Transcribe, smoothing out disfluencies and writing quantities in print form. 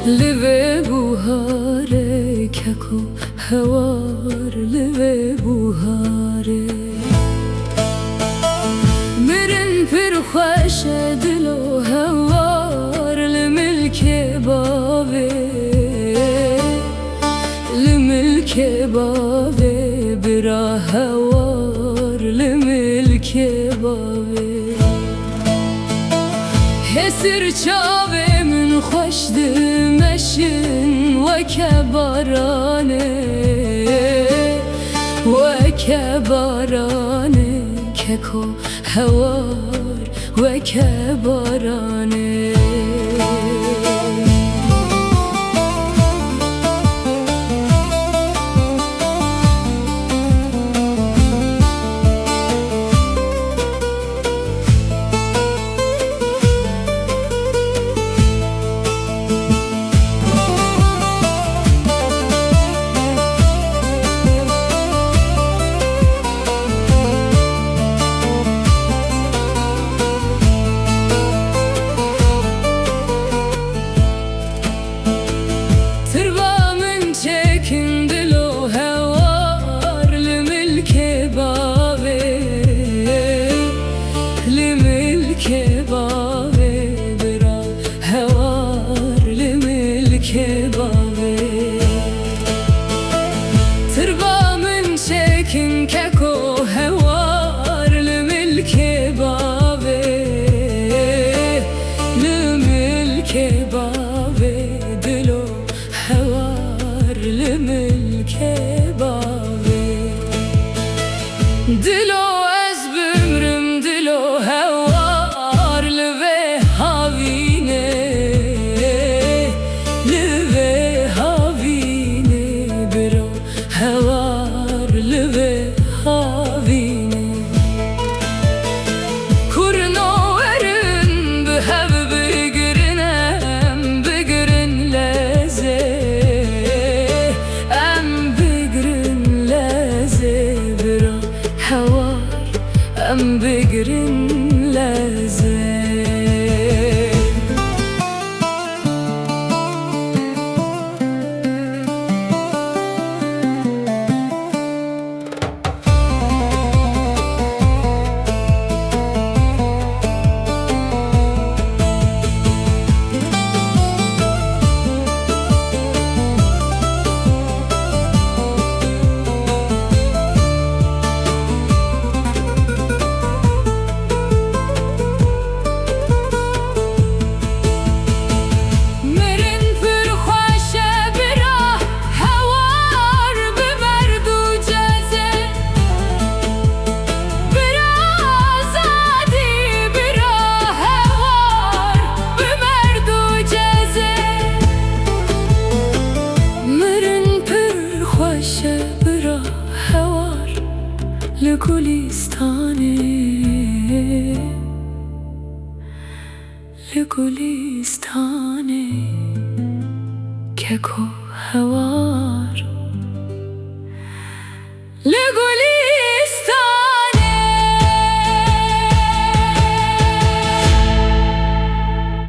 لبه بوهاره ککو هوار لبه بوهاره مرن پر خوش دل و هوار لملک باوه لملک باوه برا هوار لملک باوه هسر چاوه من خوش دمشن وکه بارانه وکه بارانه ککو هوار وکه بارانه Çekin keko hevar lümülke bave lümülke bave dilo hevar lümülke bave dilo ez bümrüm dilo hevar lüve havine lüve havine biro hevar lüve havine kurno verin bühev bigirinem bigirin leze em bigirin leze biro hevar em bigirin leze لگلستانه لگلستانه ککو هوار